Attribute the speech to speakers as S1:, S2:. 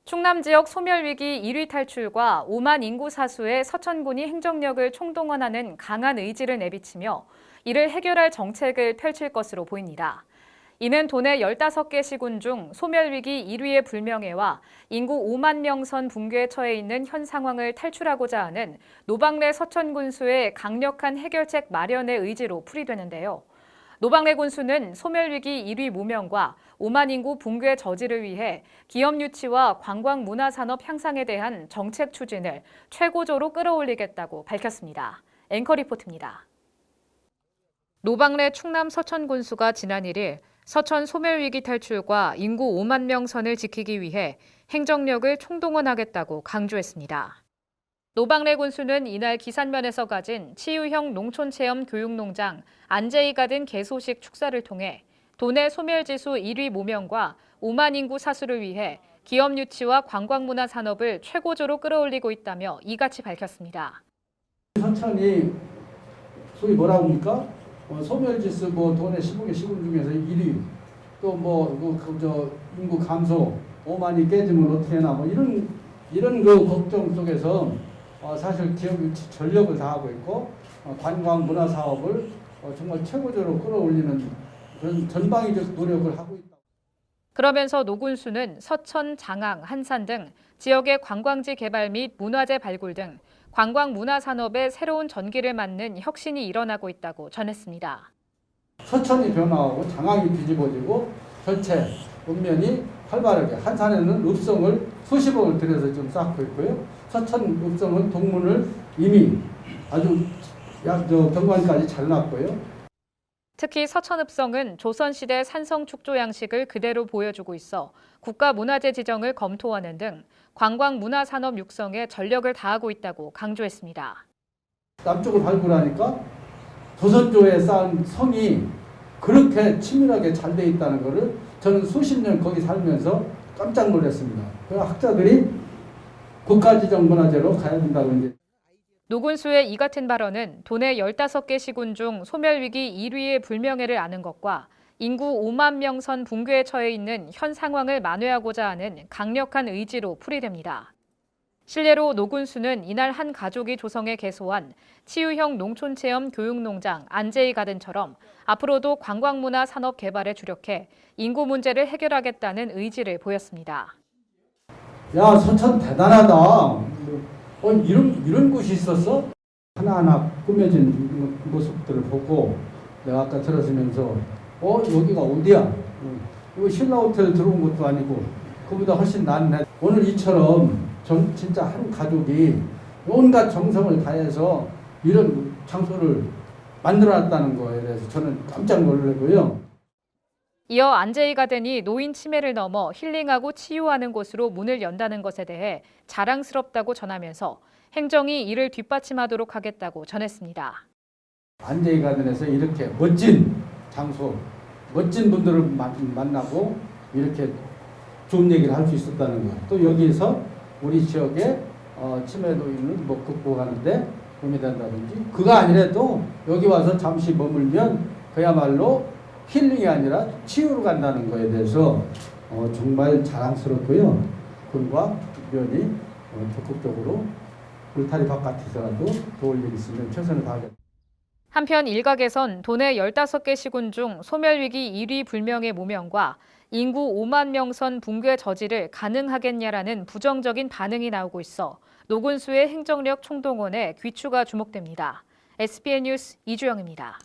S1: 충남 지역 소멸위기 1위 탈출과 5만 인구 사수의 서천군이 행정력을 총동원하는 강한 의지를 내비치며 이를 해결할 정책을 펼칠 것으로 보입니다. 이는 도내 15개 시군 중 소멸위기 1위의 불명예와 인구 5만 명 선 붕괴에 처해 있는 현 상황을 탈출하고자 하는 노방래 서천군수의 강력한 해결책 마련의 의지로 풀이되는데요. 노방래 군수는 소멸위기 1위 무명과 5만 인구 붕괴 저지를 위해 기업 유치와 관광 문화산업 향상에 대한 정책 추진을 최고조로 끌어올리겠다고 밝혔습니다. 앵커 리포트입니다. 노방래 충남 서천 군수가 지난 1일 서천 소멸위기 탈출과 인구 5만 명 선을 지키기 위해 행정력을 총동원하겠다고 강조했습니다. 노방래 군수는 이날 기산면에서 가진 치유형 농촌체험 교육농장 안제이 가든 개소식 축사를 통해 도내 소멸지수 1위 모명과 5만 인구 사수를 위해 기업 유치와 관광문화 산업을 최고조로 끌어올리고 있다며 이같이 밝혔습니다.
S2: 서천이 소위 뭐라고 합니까? 소멸지수 도내 15개 시군 중에서 1위, 또 인구 감소 5만이 깨지면 어떻게 하나 이런 그 걱정 속에서 사실 기업 유치 전력을 다하고 있고 관광 문화 사업을 정말 최고조로 끌어올리는 그런 전방위적 노력을 하고 있다.
S1: 그러면서 노 군수는 서천, 장항, 한산 등 지역의 관광지 개발 및 문화재 발굴 등 관광 문화 산업의 새로운 전기를 맞는 혁신이 일어나고 있다고 전했습니다.
S2: 서천이 변화하고 장항이 뒤집어지고 전체 읍면이 활발하게 한산에는 읍성을 수십억을 들여서 좀 쌓고 있고요. 서천 읍성은 동문을 이미 아주 경관까지 잘 놨고요.
S1: 특히 서천읍성은 조선시대 산성축조 양식을 그대로 보여주고 있어 국가문화재 지정을 검토하는 등 관광문화산업 육성에 전력을 다하고 있다고 강조했습니다.
S2: 남쪽을 발굴하니까 조선조에 쌓은 성이 그렇게 치밀하게 잘 돼 있다는 것을 저는 수십 년 거기 살면서 깜짝 놀랐습니다. 그래서 학자들이 국가지정문화재로 가야 된다고 이제.
S1: 노 군수의 이 같은 발언은 도내 15개 시군 중 소멸위기 1위의 불명예를 아는 것과 인구 5만 명 선 붕괴에 처해 있는 현 상황을 만회하고자 하는 강력한 의지로 풀이됩니다. 실례로 노 군수는 이날 한 가족이 조성해 개소한 치유형 농촌체험 교육농장 안제이 가든처럼 앞으로도 관광문화 산업 개발에 주력해 인구 문제를 해결하겠다는 의지를 보였습니다.
S2: 야, 서천 대단하다. 이런 곳이 있었어? 하나하나 꾸며진 모습들을 보고 내가 아까 들었으면서 여기가 어디야? 이거 신라 호텔 들어온 것도 아니고 그보다 훨씬 낫네. 오늘 이처럼 진짜 한 가족이 온갖 정성을 다해서 이런 장소를 만들어놨다는 거에 대해서 저는 깜짝 놀라고요.
S1: 이어 안제이 가든이 노인 치매를 넘어 힐링하고 치유하는 곳으로 문을 연다는 것에 대해 자랑스럽다고 전하면서 행정이 이를 뒷받침하도록 하겠다고 전했습니다.
S2: 안제이 가든에서 이렇게 멋진 장소, 멋진 분들을 만나고 이렇게 좋은 얘기를 할 수 있었다는 거. 또 여기서 우리 지역의 치매 노인을 극복하는데 도움이 된다든지 그거 아니라도 여기 와서 잠시 머물면 그야말로 힐링이 아니라 치유로 간다는 거에 대해서 정말 자랑스럽고요. 군과 주변이 적극적으로 울타리 바깥에서라도 도울 일 있으면 최선을 다하겠다.
S1: 한편 일각에선 도내 15개 시군 중 소멸위기 1위 불명예 모명과 인구 5만 명 선 붕괴 저지를 가능하겠냐라는 부정적인 반응이 나오고 있어 노 군수의 행정력 총동원에 귀추가 주목됩니다. SBN 뉴스 이주영입니다.